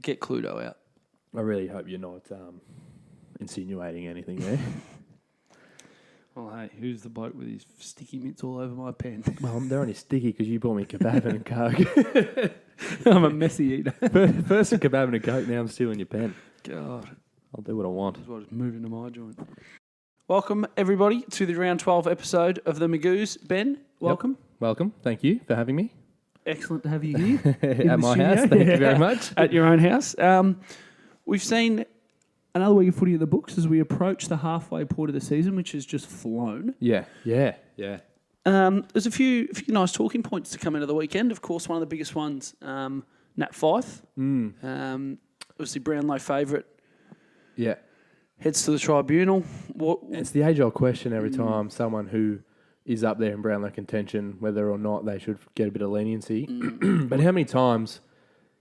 Get Cluedo out. I really hope you're not insinuating anything there. Well, hey, who's the bloke with his sticky mitts all over my pen? Well, they're only sticky because you bought me kebab and a Coke. I'm a messy eater. First a kebab and a Coke, now I'm stealing your pen. God. I'll do what I want. That's what is moving to my joint. Welcome, everybody, to the round 12 episode of the Magoos. Ben, welcome. Yep. Welcome. Thank you for having me. Excellent to have you here. At my house. Thank you very much. At your own house. We've seen another week of footy in the books as we approach the halfway point of the season, which has just flown. Yeah. There's a few nice talking points to come into the weekend. Of course, one of the biggest ones, Nat Fyfe. Obviously, Brownlow favourite. Yeah. Heads to the tribunal. It's the age-old question every time someone who is up there in Brownlow contention, whether or not they should get a bit of leniency. But how many times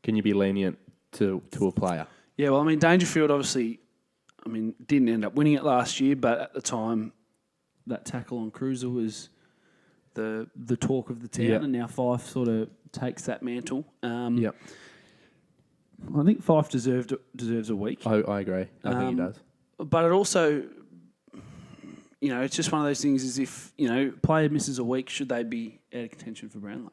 can you be lenient to a player? Yeah, well, I mean, Dangerfield obviously, didn't end up winning it last year, but at the time, that tackle on Cruiser was the talk of the town, and now Fyfe sort of takes that mantle. Yep. I think Fyfe deserves a week. I agree. I think he does. But it also, it's just one of those things as if, player misses a week, should they be out of contention for Brownlow?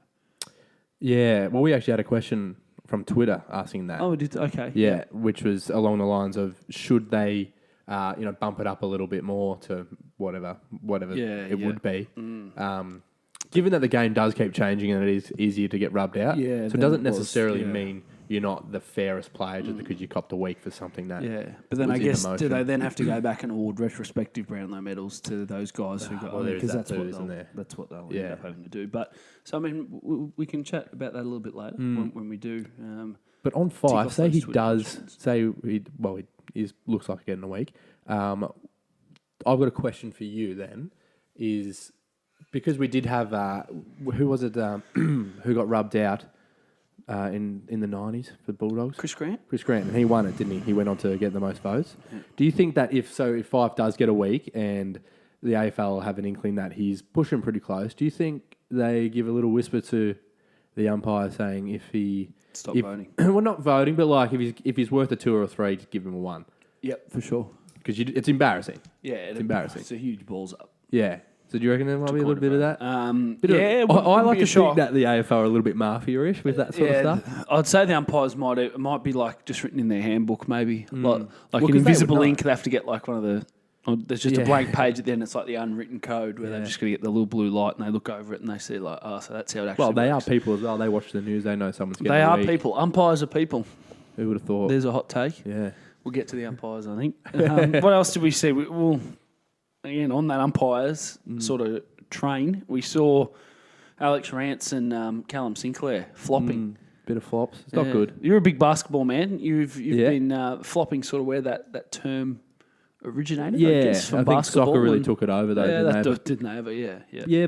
Yeah, well, we actually had a question from Twitter asking that. Oh, did okay. Yeah, which was along the lines of should they, bump it up a little bit more to whatever it would be. Given that the game does keep changing and it is easier to get rubbed out, so it doesn't necessarily mean you're not the fairest player just because you copped a week for something that. Yeah, but then I guess do they then have to go back and award retrospective Brownlow medals to those guys who got? Well, because that's what that's what they'll end up having to do. But so we can chat about that a little bit later when we do. But on Fyfe, say he does, questions. say he looks like getting a week. I've got a question for you. Then is because we did have who was it who got rubbed out. In the 90s for the Bulldogs? Chris Grant, and he won it, didn't he? He went on to get the most votes. Yeah. Do you think that if Fyfe does get a week and the AFL have an inkling that he's pushing pretty close, do you think they give a little whisper to the umpire saying if voting? Well, not voting, but like if he's worth a 2 or a 3, just give him a 1. Yep, for sure. Because it's embarrassing. Yeah, it's embarrassing. It's a huge balls up. Yeah. So do you reckon there might be a little bit of that? I like to think that the AFL are a little bit mafia-ish with that sort of stuff. I'd say the umpires might be like just written in their handbook, maybe like an invisible ink. They have to get like one of the. There's just a blank page at the end. It's like the unwritten code where they're just going to get the little blue light and they look over it and they see like, so that's how it actually. Well, they works. are people as well. They watch the news. They know someone's getting. They a are week. people. Umpires are people. Who would have thought? There's a hot take. Yeah. We'll get to the umpires, I think. What else did we see? Again, on that umpires sort of train, we saw Alex Rance and Callum Sinclair flopping. Bit of flops. It's not good. You're a big basketball man. You've been flopping sort of where that term originated, I guess, from I think basketball. soccer really took it over, though, didn't they ever? Yeah. Yeah,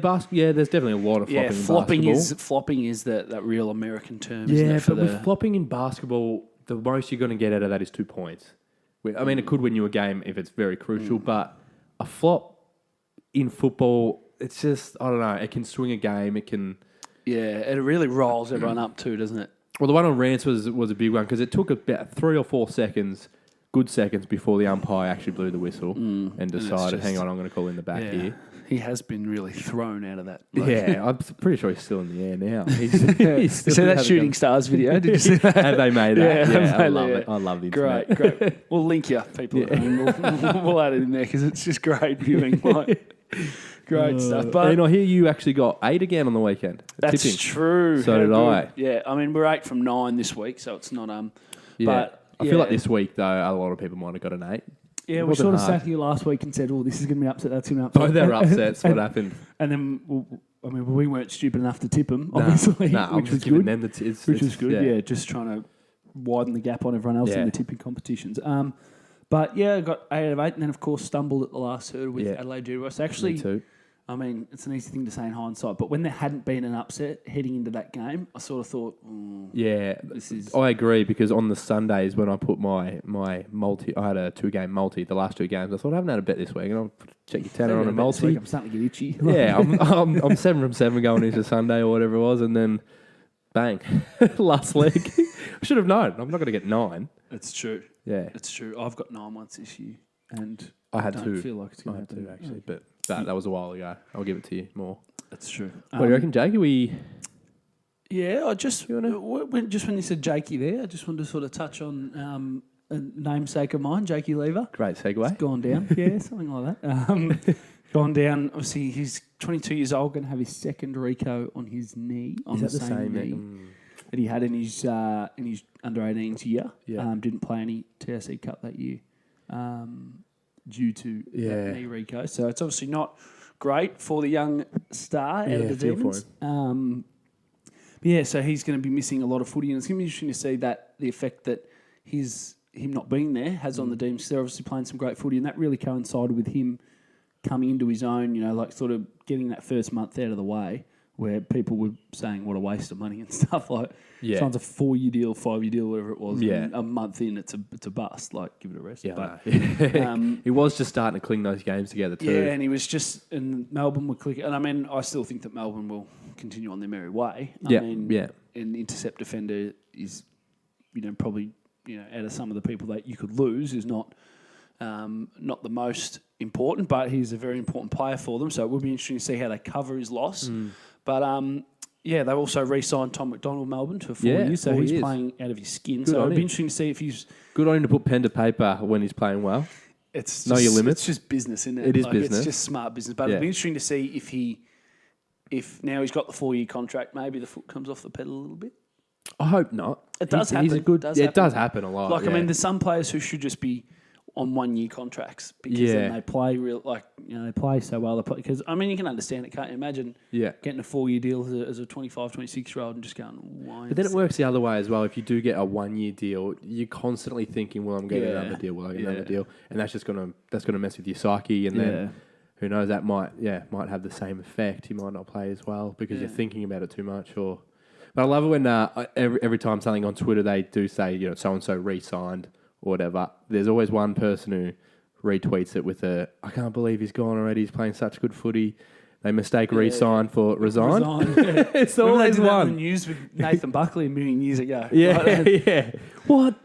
there's definitely a lot of flopping in basketball. Flopping is that real American term, yeah, isn't it? But with flopping in basketball, the most you're going to get out of that is 2 points. I mean, it could win you a game if it's very crucial, but a flop in football, it's just, I don't know, it can swing a game, it can... Yeah, it really rolls everyone up too, doesn't it? Well, the one on Rance was a big one because it took about 3 or 4 good seconds before the umpire actually blew the whistle and decided, hang on, I'm going to call in the back here. He has been really thrown out of that. Yeah, I'm pretty sure he's still in the air now. He's you see that Shooting Stars video? Did you see that? Have they made that? Yeah, I love it. I love the internet. Great. We'll link you, people. Yeah. We'll add it in there because it's just great viewing. Great stuff. But I hear you actually got 8 again on the weekend. That's tipping. True. So did I. Yeah, I mean, we're 8 from 9 this week, so it's not... But I feel like this week, though, a lot of people might have got an 8. Yeah, we sort of sat here last week and said, this is going to be upset, that's going to be upset. Oh, they're upsets. What happened? And then, we weren't stupid enough to tip them, obviously, which was good. Which was good, just trying to widen the gap on everyone else in the tipping competitions. But, I got 8 out of 8, and then, of course, stumbled at the last hurdle with Adelaide Judo. So actually... Me too. I mean, it's an easy thing to say in hindsight, but when there hadn't been an upset heading into that game, I sort of thought, I agree, because on the Sundays when I put my multi, I had a 2-game multi, the last 2 games, I thought I haven't had a bet this week, and I'll check your tenner on a multi. I'm starting to get itchy. Yeah, I'm 7 from 7 going into Sunday or whatever it was, and then bang, last leg, I should have known. I'm not going to get 9. It's true. Yeah. It's true. I've got 9 once this year, and I had don't 2. feel like it's going to happen. 2 actually, but that was a while ago. I'll give it to you more. That's true. What do you reckon, Jake? Are we... Yeah, I just when you said Jakey there, I just wanted to sort of touch on a namesake of mine, Jakey Lever. Great segue. He's gone down. Yeah, something like that. Gone down. Obviously, he's 22 years old, going to have his second Rico on his knee, on the same knee that he had in his under-18s year. Yeah. Didn't play any TSC Cup that year due to that knee Rico. So it's obviously not great for the young star out of the Demons. So he's going to be missing a lot of footy, and it's going to be interesting to see that the effect that him not being there has on the Demons. They're obviously playing some great footy, and that really coincided with him coming into his own, like sort of getting that first month out of the way where people were saying what a waste of money and stuff like. Yeah. Sounds a 4-year deal, 5-year deal, whatever it was. Yeah. And a month in, it's a bust. Like, give it a rest. Yeah, but, he was just starting to cling those games together too. Yeah, and he was just, and Melbourne were clicking. And I mean, I still think that Melbourne will continue on their merry way. I mean, an intercept defender is, probably, out of some of the people that you could lose is not the most important, but he's a very important player for them. So it will be interesting to see how they cover his loss. But they also re-signed Tom McDonald Melbourne to 4 years, so he's playing out of his skin. So it'll be interesting to see if he's good on him to put pen to paper when he's playing well. It's know your limits. It's just business, isn't it? It is business. It's just smart business. But it'll be interesting to see if now he's got the 4-year contract, maybe the foot comes off the pedal a little bit. I hope not. It does happen. He's a good. It does happen a lot. I mean, there's some players who should just be on 1-year contracts because then they play they play so well. Because I mean, you can understand it, can't you? Imagine getting a 4-year deal as a 25, 26-year-old and just going, why? But then it works the other way as well. If you do get a 1-year deal, you're constantly thinking, well, I'm getting another deal, another deal, and that's gonna mess with your psyche, and then who knows, that might have the same effect. You might not play as well because you're thinking about it too much. But I love it when every time something on Twitter they do say, so and so re-signed or whatever, there's always one person who retweets it with I can't believe he's gone already, he's playing such good footy. They mistake re-sign for resign. It's always one. The news with Nathan Buckley a million years ago. Yeah. What?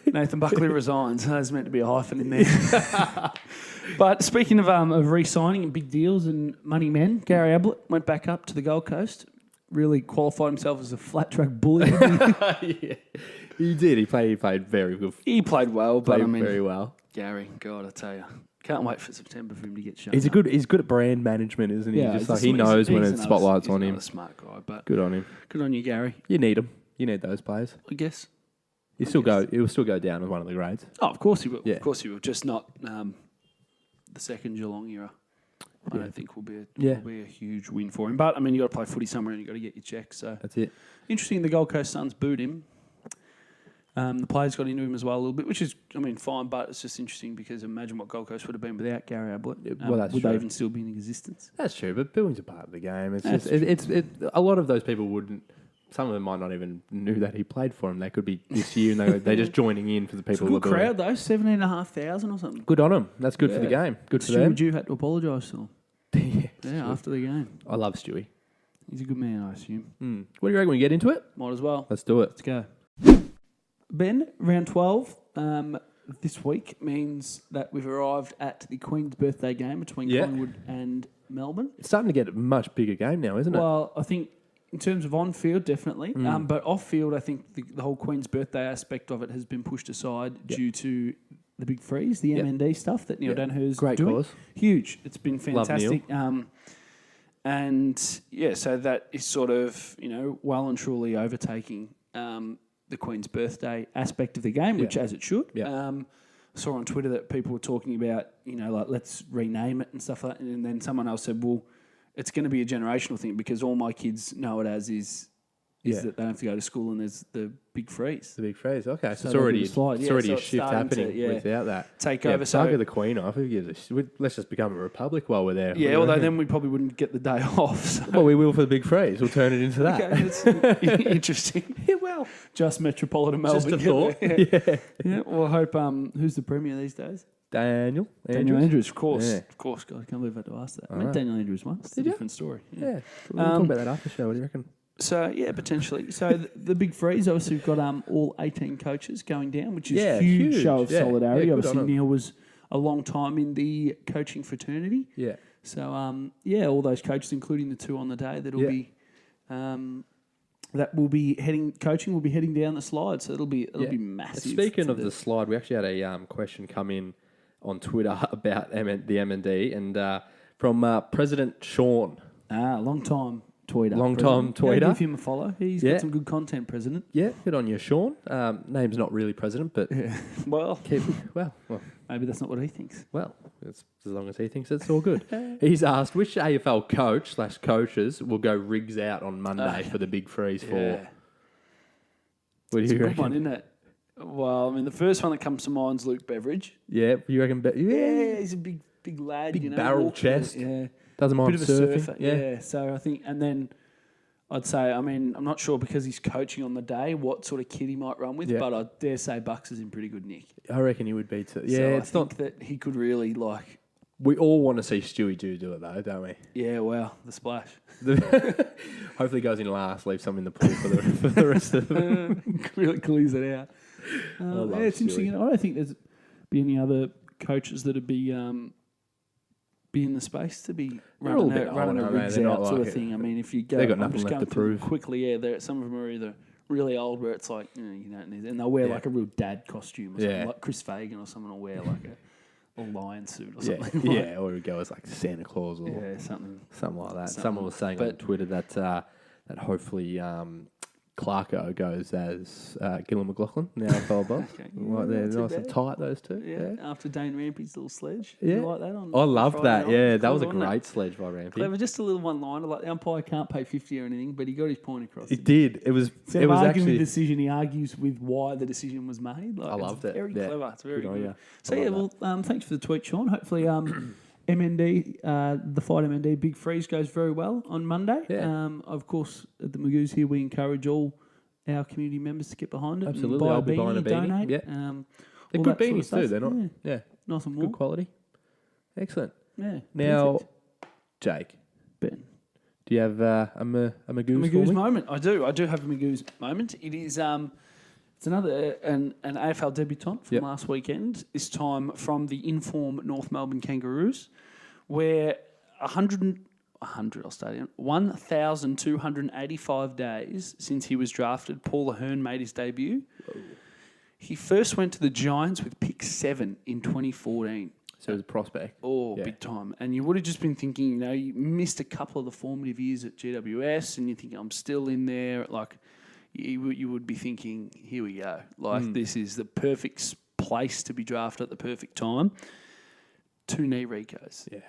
Nathan Buckley resigns. There's meant to be a hyphen in there. But speaking of re-signing and big deals and money men, Gary Ablett went back up to the Gold Coast. Really qualified himself as a flat track bully. He did. He played very good. He played well, but very well. Gary, God, I tell you, can't wait for September for him to get shown. He's good at brand management, isn't he? Yeah, he knows when the spotlight's on him. He's a smart guy, but good on him. Good on you, Gary. You need him. You need those players. I guess. He'll still go down as one of the grades. Oh, of course he will. Yeah. Of course he will. Just not the second Geelong era. I don't think will be a huge win for him. But I mean, you got to play footy somewhere and you got to get your checks. So that's it. Interesting. The Gold Coast Suns booed him. The players got into him as well a little bit, which is, fine. But it's just interesting because imagine what Gold Coast would have been without Gary Ablett. That's would true. they even still be in existence? That's true. But booing's a part of the game. It's a lot of those people wouldn't. Some of them might not even knew that he played for them. They could be this year and they're just joining in for the people. It's a good crowd though, 17,500 or something. Good on them. That's good for the game. Good for them. Stewie had to apologise to them. After the game. I love Stewie. He's a good man, I assume. What do you reckon? We get into it? Might as well. Let's do it. Let's go. Ben, round 12 this week means that we've arrived at the Queen's birthday game between Collingwood and Melbourne. It's starting to get a much bigger game now, isn't it? Well, I think in terms of on-field, definitely. But off-field, I think the whole Queen's birthday aspect of it has been pushed aside due to the big freeze, the MND stuff that Neil Danaher's doing. Great cause. Huge. It's been fantastic. So that is sort of, well and truly overtaking the Queen's birthday aspect of the game, which as it should. I saw on Twitter that people were talking about, let's rename it and stuff like that. And then someone else said, well, it's going to be a generational thing because all my kids know it as is that they don't have to go to school and there's the big freeze. The big freeze, okay. So it's already a shift happening without that. Take over. So the Queen off. Let's just become a republic while we're there. Yeah, although then we probably wouldn't get the day off. So. Well, we will for the big freeze. We'll turn it into that. Okay, that's interesting. Just Metropolitan Melbourne. Just a thought. Yeah, well, I hope, who's the Premier these days? Daniel Andrews, of course. Of course, God, I can't believe I had to ask that. I met Daniel Andrews once. It's a different story. Yeah. We'll talk about that after show. What do you reckon? So, yeah, potentially. So, the big freeze, obviously, we've got all 18 coaches going down, which is a huge show of solidarity. Yeah, obviously, Neil was a long time in the coaching fraternity. Yeah. So, all those coaches, including the 2 on the day, that'll be that will be heading down the slide. So, it'll be massive. Speaking of the slide, we actually had a question come in on Twitter about the M&D and from President Sean. Long time tweeter. Long time tweeter. Give him a follow. He's got some good content, President. Yeah, good on you, Sean. Name's not really President, but well, maybe that's not what he thinks. Well, as long as he thinks it's all good. He's asked which AFL coach/coaches will go rigs out on Monday for the big freeze for. What do you reckon? Good one, isn't it? Well, I mean, the first one that comes to mind is Luke Beveridge. Yeah, you reckon? Yeah, he's a big lad. Big barrel chest. Yeah. Doesn't mind bit of surfing. A surfer, yeah. So I think, and then I'd say, I mean, I'm not sure because he's coaching on the day what sort of kit he might run with, but I dare say Bucks is in pretty good nick. I reckon he would be too. Yeah, so it's I think that he could really like. We all want to see Stewie do it though, don't we? Yeah, well, the splash. Hopefully, he goes in last, leaves some in the pool for the rest of them. Really clears it out. It's interesting. I don't think there's be any other coaches that'd be in the space to be running a rigs out sort of thing. I mean, if you go, they've got nothing left to prove. Quickly, some of them are either really old where it's like, you don't need it, and they'll wear like a real dad costume or something, like Chris Fagan or someone will wear like a lion suit or something. Or it go as like Santa Claus or something like that. Someone was saying on Twitter that hopefully Clarko goes as Gillon McLaughlin, the AFL boss. They're nice and tight, those two. Yeah, after Dane Rampy's little sledge. Yeah. You like that? I loved that. Yeah, that was a great sledge by Rampy. Clever, just a little one-liner. Like the umpire can't pay 50 or anything, but he got his point across. He did. It was actually the decision. He argues with why the decision was made. Like, I loved it. Very clever. It's very good. So thanks for the tweet, Sean. Hopefully, MND, the fight MND Big Freeze goes very well on Monday. Yeah. Of course, at the Magoos here, we encourage all our community members to get behind it. Absolutely, I'll be buying a beanie. Donate. Yeah. They're good beanies too. They're not. Yeah. Nice and warm. Good quality. Excellent. Yeah. Now, Jake, Ben, do you have a Magoo's moment? I do have a Magoo's moment. It is it's another an AFL debutant from last weekend. This time from the Inform North Melbourne Kangaroos, where 1,285 days since he was drafted, Paul Ahern made his debut. Whoa. He first went to the Giants with pick 7 in 2014. So it was a prospect. Big time. And you would have just been thinking, you missed a couple of the formative years at GWS and you think, I'm still in there. Like, you would be thinking, here we go. Like, this is the perfect place to be drafted at the perfect time. 2 knee recos. Yeah.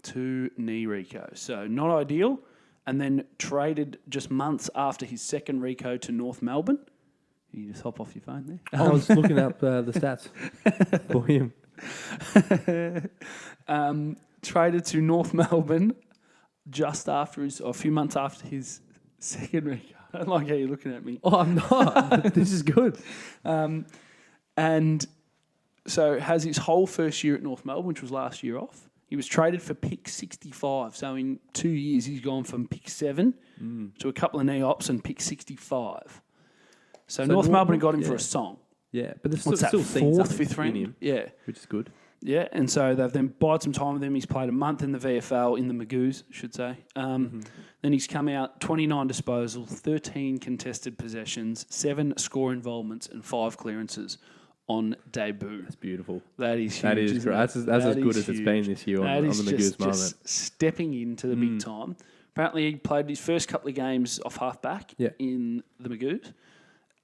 2 knee recos. So not ideal. And then traded just months after his second reco to North Melbourne. You just hop off your phone there. I was looking up the stats for him. Traded to North Melbourne just after a few months after his second reco. I don't like how you're looking at me. Oh, I'm not. This is good. And so has his whole first year at North Melbourne, which was last year off. He was traded for pick 65. So in 2 years, he's gone from pick 7 to a couple of knee ops and pick 65. So North Melbourne got him for a song. Yeah, but there's What's still that, seen 4th, 5th round? him. Yeah. Which is good. Yeah, and so they've then bided some time with him. He's played a month in the VFL, in the Magoos, I should say. Then he's come out, 29 disposals, 13 contested possessions, 7 score involvements and 5 clearances on debut. That's beautiful. That is huge. That is great. That's as good as it's been this year on the Magoos moment. Just stepping into the big time. Apparently, he played his first couple of games off half-back in the Magoos.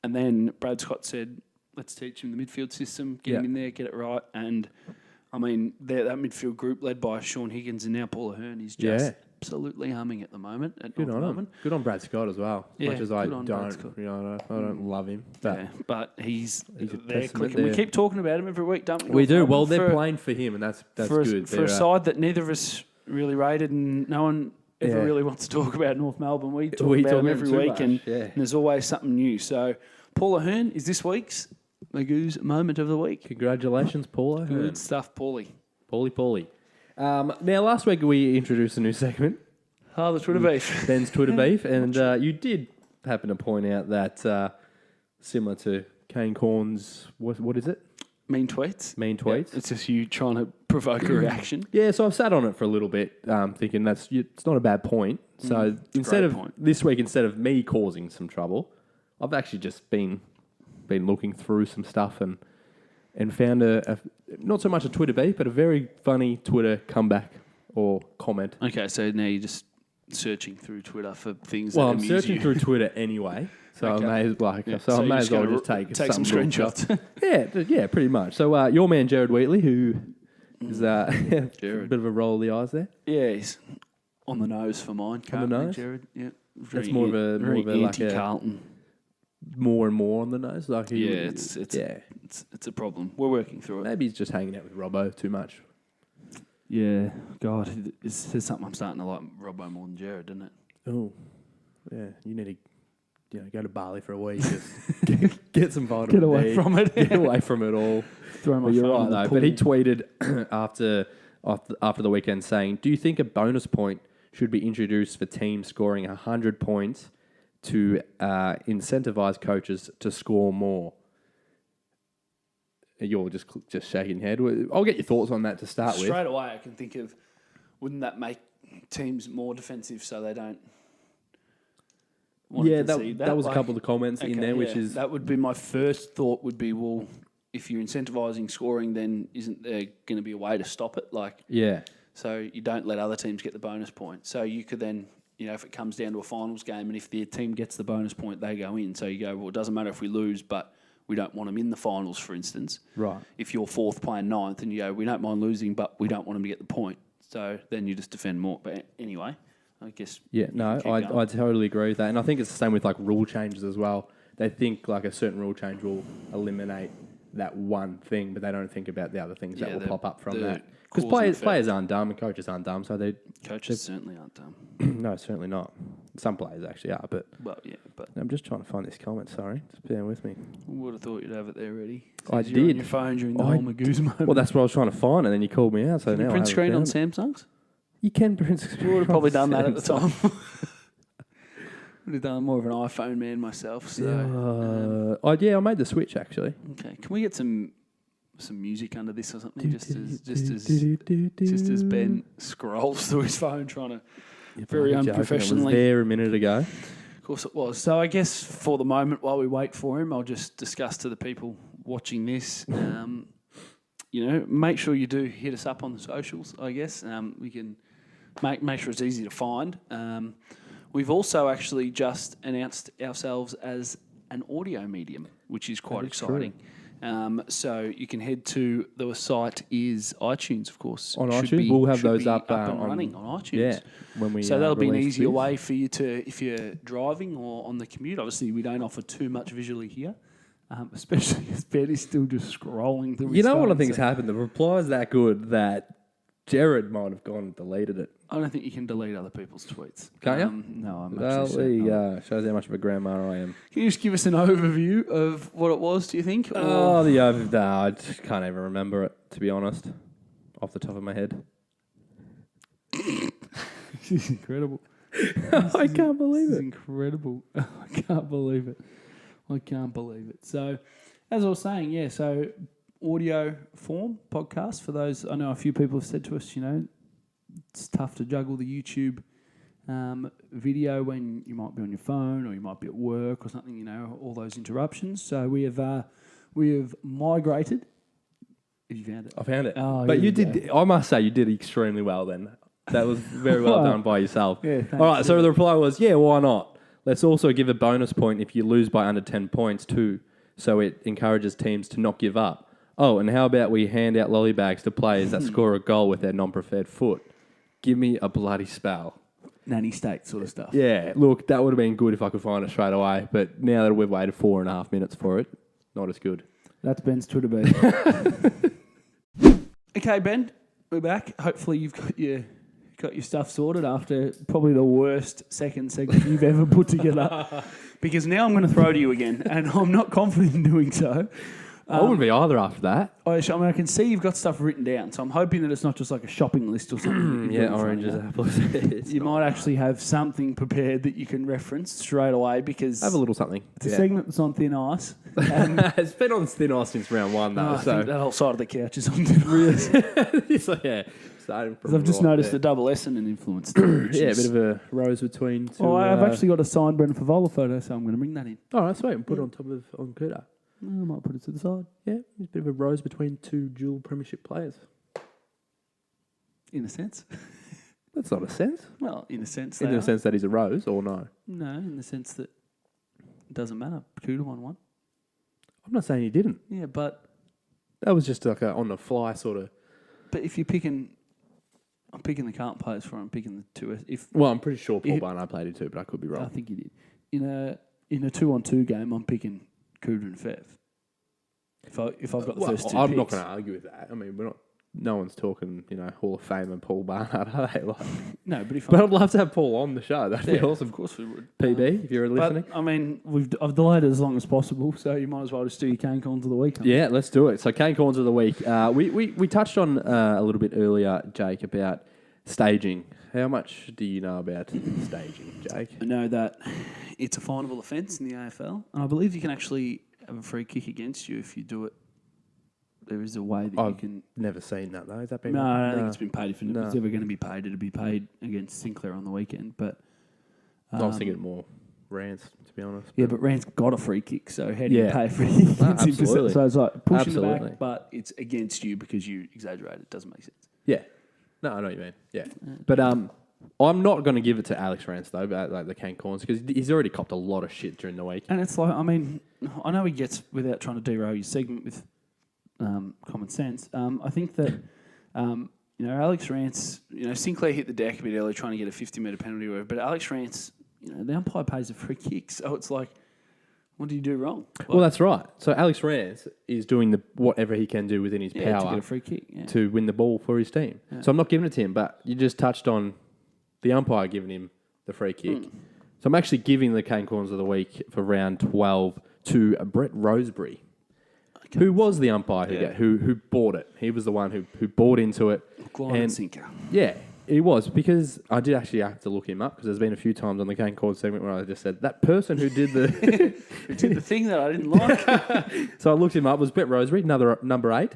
And then Brad Scott said, let's teach him the midfield system, get him in there, get it right. And, I mean, that midfield group led by Sean Higgins and now Paul Ahern is just absolutely humming at the moment. Good on him. Good on Brad Scott as well. Yeah, much as I don't love him. But he's there. We keep talking about him every week, don't we? We do. Well, they're playing for him, and that's good. For a side that neither of us really rated and no one ever really wants to talk about North Melbourne, we talk about them every week and there's always something new. So Paul Ahern is this week's Magoo's moment of the week. Congratulations, Paul Ahern. Good stuff, Paulie. Paulie. Now, last week we introduced a new segment. Oh, the Twitter beef. Ben's Twitter beef. And you did happen to point out that similar to Kane Corn's, what is it? Mean tweets. Yeah, it's just you trying to provoke a reaction. Yeah, so I've sat on it for a little bit, thinking it's not a bad point. So this week, instead of me causing some trouble, I've actually just been looking through some stuff and found a not so much a Twitter beef, but a very funny Twitter comeback or comment. Okay, so now you're just searching through Twitter for things. Well, that I'm amuse searching you. through Twitter anyway, so Okay. I may as well just take some screenshots. yeah, pretty much. So your man Jared Wheatley, who is a bit of a roll of the eyes there. Yeah, he's on the nose for mine. On the nose? Jared. Yeah, That's more of a anti-Carlton. More and more on the nose. Like It's a problem. We're working through it. Maybe he's just hanging out with Robbo too much. Yeah, God, There's something I'm starting to like Robbo more than Jared, doesn't it? Oh, yeah. You need to go to Bali for a week. Just get some vitamin Get away D. from it. Get away from it all. throw my But you're phone right in the though. pool. But he tweeted after the weekend saying, "Do you think a bonus point should be introduced for teams scoring 100 points to incentivize coaches to score more?" You're just shaking your head. I'll get your thoughts on that to start with. Straight away, I can think of, wouldn't that make teams more defensive so they don't want to concede that was a couple of the comments in there, which is... That would be my first thought would be, well, if you're incentivising scoring, then isn't there going to be a way to stop it? So you don't let other teams get the bonus point. So you could then, if it comes down to a finals game and if their team gets the bonus point, they go in. So you go, well, it doesn't matter if we lose, but we don't want them in the finals, for instance. Right. If you're fourth playing ninth and you go, we don't mind losing, but we don't want them to get the point. So then you just defend more. But anyway, I guess... Yeah, no, I totally agree with that. And I think it's the same with rule changes as well. They think a certain rule change will eliminate that one thing, but they don't think about the other things that will pop up from that. Because players aren't dumb and coaches aren't dumb, so Coaches certainly aren't dumb. No, certainly not. Some players actually are, but... Well, yeah, but... I'm just trying to find this comment, sorry. Just bear with me. I would have thought you'd have it there ready. I You're on did. your phone during the whole Magoo's moment. Well, that's what I was trying to find, and then you called me out, so Can you now print I screen on haven't found Samsungs? it. You can print screen. I would have probably done that at the Samsung. time. Would have done more of an iPhone man myself. So, I made the switch, actually. okay. Can we get some music under this or something? Just as Ben scrolls through his phone, trying to very unprofessionally. It was there a minute ago. Of course it was. So I guess for the moment, while we wait for him, I'll just discuss to the people watching this. Make sure you do hit us up on the socials. I guess we can make sure it's easy to find. We've also actually just announced ourselves as an audio medium, which is quite exciting. So you can head to the site is iTunes, of course. On iTunes, we'll have those up and running on iTunes. Yeah, when we so that'll be an release easier this. way for you to, if you're driving or on the commute. Obviously, we don't offer too much visually here, especially as Ben is still just scrolling through. You know what I think's happened? The reply is that good that Jared might have gone and deleted it. I don't think you can delete other people's tweets. Can't you? No, I'm Well, actually there you certain. go. Shows how much of a grandma I am. Can you just give us an overview of what it was, do you think? I just can't even remember it, to be honest, off the top of my head. This is incredible. I can't believe This is it. incredible. I can't believe it. I can't believe it. So, as I was saying, so audio form podcast for those. I know a few people have said to us, it's tough to juggle the YouTube video when you might be on your phone or you might be at work or something, all those interruptions. So we have migrated. Have you found it? I found it. Oh, But here you we did, I must say, you did extremely well then. That was very well done by yourself. Yeah, thanks. All right, so the reply was, why not? Let's also give a bonus point if you lose by under 10 points too, so it encourages teams to not give up. Oh, and how about we hand out lolly bags to players that score a goal with their non-preferred foot? Give me a bloody spell. Nanny state sort of stuff. Yeah, look, that would have been good if I could find it straight away, but now that we've waited 4.5 minutes for it, not as good. That's Ben's Twitter beat. Okay, Ben, we're back. Hopefully you've got your stuff sorted after probably the worst second segment you've ever put together. Because now I'm going to throw to you again, and I'm not confident in doing so. I wouldn't be either after that. I can see you've got stuff written down, so I'm hoping that it's not just like a shopping list or something. Oranges, apples. You might actually have something prepared that you can reference straight away because... Have a little something. It's a segment that's on thin ice. It's been on thin ice since round 1, though. I think that whole side of the couch is on thin ice. It's like, starting from I've just noticed the double Essendon influence. Too, a bit of a rose between two. I've actually got a signed Brendan Favola photo, so I'm going to bring that in. Oh, that's sweet. And put it on top of on Kuda. I might put it to the side. Yeah, there's a bit of a rose between 2 dual premiership players. In a sense. That's not a sense. Well, in a sense. In the sense that he's a rose, or no? No, in the sense that it doesn't matter. Kuda won one. I'm not saying he didn't. Yeah, but... That was just like a on the fly sort of... But if you're picking... I'm picking the Carlton players for I'm picking the two... Well, I'm pretty sure Paul Barnard played it too, but I could be wrong. I think he did. In a 2-on-2 game, I'm picking Kuda and Fev. If I've got the first two I'm picks. not going to argue with that. I mean, we're not... No one's talking, Hall of Fame and Paul Barnard, are they? No, but I'd love to have Paul on the show. That'd be awesome. Of course we would. PB, if you're listening. But, I mean, I've delayed it as long as possible, so you might as well just do your cane corns of the week. Yeah, let's do it. So, cane corns of the week. We touched on a little bit earlier, Jake, about staging. How much do you know about staging, Jake? I know that it's a finable offence in the AFL, and I believe you can actually have a free kick against you if you do it. There is a way that you can... Never seen that, though. Has that been... No, I don't think it's been paid. If it's ever going to be paid, it'll be paid against Sinclair on the weekend. But I was thinking more Rance, to be honest. Yeah, but Rance got a free kick, so how do you pay a free kick? Absolutely. So it's like pushing the back, but it's against you because you exaggerate. It doesn't make sense. Yeah. No, I know what you mean. Yeah. But I'm not going to give it to Alex Rance, though, about like the cane corns, because he's already copped a lot of shit during the week. And it's like, I mean, I know he gets, without trying to derail your segment with common sense, I think that, Alex Rance, Sinclair hit the deck a bit early trying to get a 50-metre penalty or whatever, but Alex Rance, the umpire pays a free kick, so it's like, what do you do wrong? Well, that's right. So Alex Rance is doing whatever he can do within his power to get a free kick, to win the ball for his team. Yeah. So I'm not giving it to him, but you just touched on the umpire giving him the free kick. So I'm actually giving the cane corns of the week for round 12 to Brett Roseberry, who was the umpire who bought it. He was the one who bought into it. And sinker. Yeah, he was, because I did actually have to look him up, because there's been a few times on the cane corn segment where I just said, that person who did the who did the thing that I didn't like. So I looked him up. It was Brett Roseberry, number 8.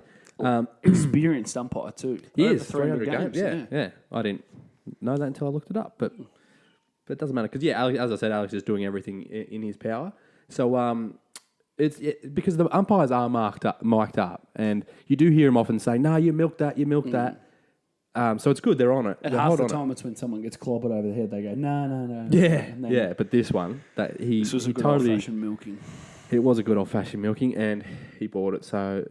Experienced umpire too. He is 300 games. Yeah. I didn't know that until I looked it up, but it doesn't matter, because as I said, Alex is doing everything in his power. So it's because the umpires are mic'd up, and you do hear him often say, "No, you milked that, you milked that." So it's good they're on it. And half the time it's when someone gets clobbered over the head, they go, no. Yeah. But this one, this was a good old-fashioned milking. It was a good old-fashioned milking, and he bought it. So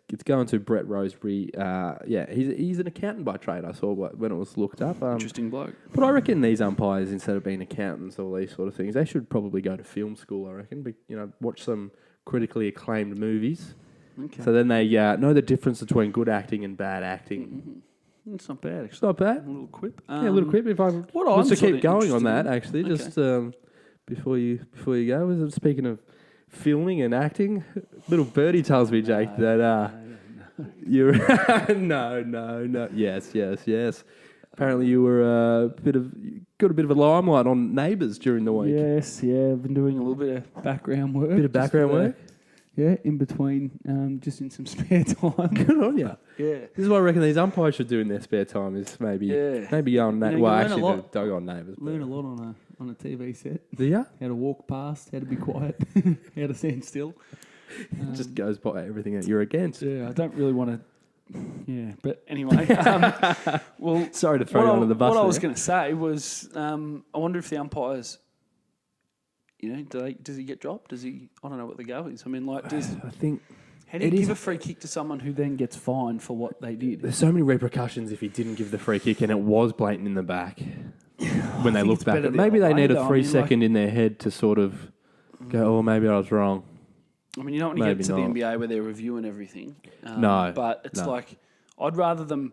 it's going to Brett Roseberry. He's an accountant by trade. I saw when it was looked up. Interesting bloke. But I reckon these umpires, instead of being accountants, all these sort of things, they should probably go to film school. I reckon, watch some critically acclaimed movies. Okay. So then they know the difference between good acting and bad acting. Mm-hmm. It's not bad, actually. It's not bad. A little quip. A little quip. If I was to keep going on that, actually, just before you go. Speaking of filming and acting, little birdie tells me, Jake, that you're no. Yes. Apparently, you were got a bit of a limelight on Neighbours during the week. Yes, I've been doing a little bit of background work. Work? Yeah, in between, just in some spare time. Good on you. Yeah. This is what I reckon these umpires should do in their spare time, is maybe go on Neighbours. Well, actually, don't go on Neighbours. Learn a lot on a TV set. Do you? How to walk past, how to be quiet, how to stand still. It just goes by everything that you're against. Yeah, I don't really want to... Yeah, but anyway. Well, sorry to throw you under the bus. What I was going to say was, I wonder if the umpires, does he get dropped? Does he? I don't know what the go is. I mean, I think. How do you give a free kick to someone who then gets fined for what they did? There's so many repercussions if he didn't give the free kick and it was blatant in the back. When they look back, maybe they need a 3 second in their head to sort of go, maybe I was wrong. I mean, you don't want to get to the NBA where they're reviewing everything. No. But it's like, I'd rather them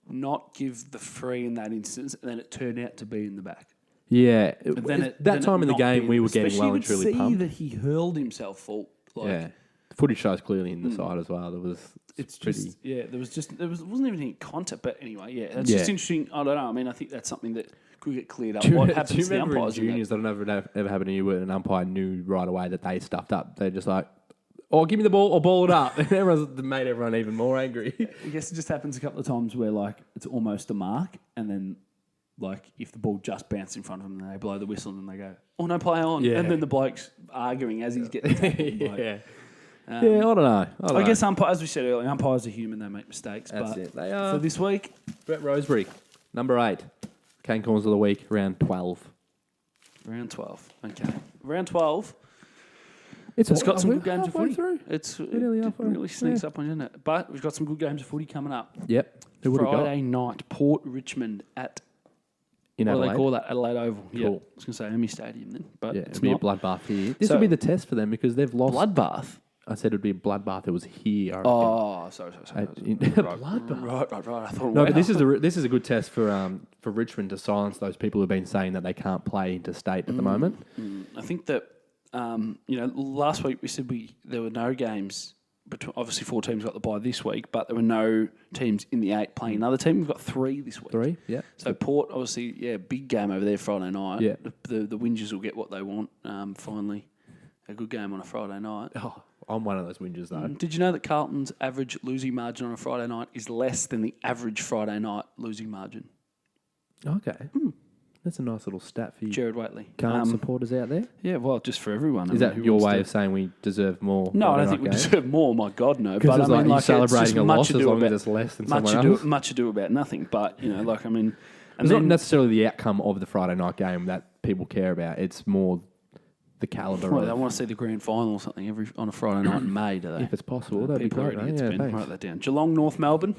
not give the free in that instance and then it turn out to be in the back. Yeah. That time in the game, we were getting well and truly pumped. you could see that he hurled himself full. Footage shows clearly in the side as well. There wasn't even any contact, but anyway, it's just interesting. I don't know. I mean, I think that's something that could get cleared up. What happens to the umpires? In juniors, I don't know if it ever happened to you, where an umpire knew right away that they stuffed up. They're just like, "Oh, give me the ball or ball it up," and everyone's made everyone even more angry. I guess it just happens a couple of times where like it's almost a mark, and then like if the ball just bounced in front of them, they blow the whistle and they go, "Oh no, play on," and then the bloke's arguing as he's getting tackled. I don't know. I guess as we said earlier, umpires are human; they make mistakes. That's but it. They are. For this week, Brett Rosebery, number 8, Cane Corners of the Week, round 12. Round 12. Okay, round 12. It's got some good games of footy. Through? It really sneaks up on you, doesn't it? But we've got some good games of footy coming up. Yep. Friday night, Port Richmond at in Adelaide. What do they call that? Adelaide Oval. Cool. Yeah. I was going to say AAMI Stadium then, but it'll be a bloodbath here. This will be the test for them because they've lost. Bloodbath? I said it would be a bloodbath. It was here. I reckon. Oh, sorry. Bloodbath. Right. I thought. No, but this is a good test for Richmond to silence those people who've been saying that they can't play interstate at the moment. I think that last week we said there were no games. Obviously, 4 teams got the bye this week, but there were no teams in the 8 playing another team. We've got 3 this week. 3, yeah. So Port, obviously, big game over there Friday night. Yeah. The Whingers will get what they want. Finally, a good game on a Friday night. Oh, I'm one of those whingers though. Did you know that Carlton's average losing margin on a Friday night is less than the average Friday night losing margin? Okay. That's a nice little stat for you. Jared Waitley. Carlton supporters out there? Yeah, well, just for everyone. Is that your way of saying we deserve more? No, I don't think we deserve more. My God, no. But I mean, like celebrating a loss as long as it's less than someone else. Much ado about nothing. But it's not necessarily the outcome of the Friday night game that people care about. It's more the calibre. Well, they want to see the grand final or something on a Friday night in May, do they? If it's possible, that'd be great. Write that down. Geelong, North Melbourne.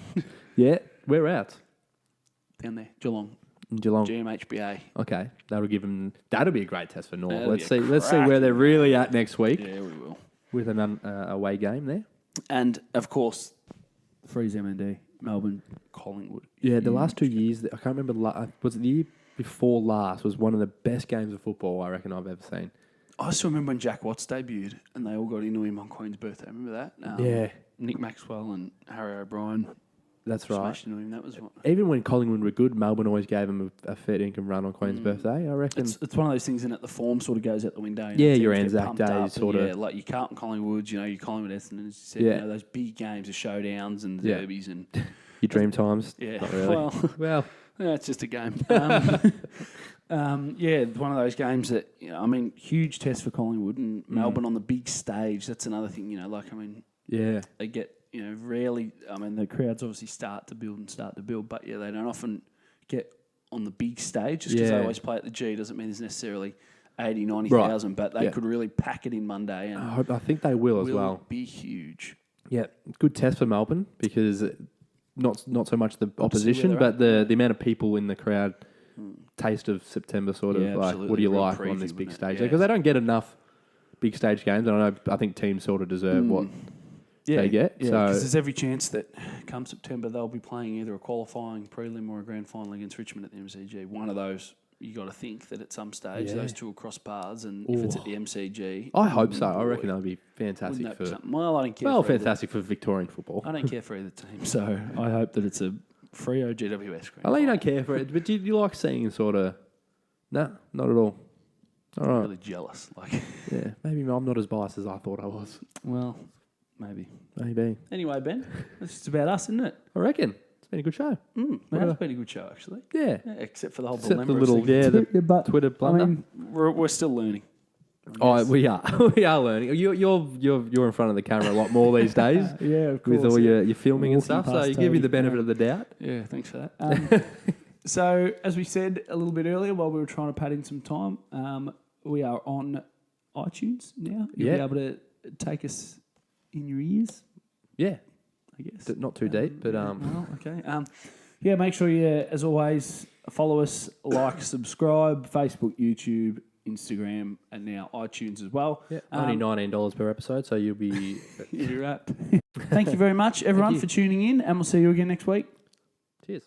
Yeah, we're out. Down there, Geelong. GMHBA. Okay, that'll be a great test for North. Let's see where they're really at next week. Yeah, we will. With an away game there. And of course, Freeze MND, Melbourne, Collingwood. Yeah, the last 2 years, I can't remember, was it the year before last, was one of the best games of football I reckon I've ever seen. I still remember when Jack Watts debuted and they all got into him on Queen's birthday. Remember that? Nick Maxwell and Harry O'Brien. That's right. Smashed into him. That was what. Even when Collingwood were good, Melbourne always gave him a fair income run on Queen's birthday, I reckon. It's one of those things in it, the form sort of goes out the window. Your Anzac days sort of. Yeah, like your Carlton Collingwoods, your Collingwood Essendon, as you said, those big games, the showdowns and the derbies. And your dream times. Yeah. Not really. Well, it's just a game. One of those games that, huge test for Collingwood and Melbourne on the big stage. That's another thing, they get, rarely, the crowds obviously start to build, but they don't often get on the big stage just because they always play at the G. Doesn't mean there's necessarily 80, 90,000, but they could really pack it in Monday. And I think they will as well. Be huge. Yeah, good test for Melbourne because not so much the opposition, but the amount of people in the crowd. Taste of September, sort of like, what do you like on this big stage? Because they don't get enough big stage games, and I think teams sort of deserve what they get. Yeah, because there's every chance that come September they'll be playing either a qualifying prelim or a grand final against Richmond at the MCG. One of those, you got to think that at some stage those two will cross paths, and if it's at the MCG, I hope so. I reckon that would be fantastic for. Well, I don't care. Well, fantastic for Victorian football. I don't care for either team, so I hope that it's a Freo GWS. I know you don't care for it, but you like seeing sort of... No, not at all. All right. I'm really jealous. Yeah, maybe I'm not as biased as I thought I was. Well, maybe. Anyway, Ben, that's just about us, isn't it? I reckon. It's been a good show. It has been a good show, actually. Yeah. Except for the whole the Twitter blunder. We're still learning. Oh, we are. We are learning. You're in front of the camera a lot more these days. Yeah, of course. With all your filming and stuff, so you give me the benefit of the doubt. Yeah, thanks for that. So, as we said a little bit earlier, while we were trying to pad in some time, we are on iTunes now. You'll be able to take us in your ears. Yeah, I guess. Not too deep, but Well, okay. Make sure you, as always, follow us, like, subscribe, Facebook, YouTube, Instagram, and now iTunes as well. Yeah, only $19 per episode, so you'll be... You're right. Thank you very much, everyone, for tuning in, and we'll see you again next week. Cheers.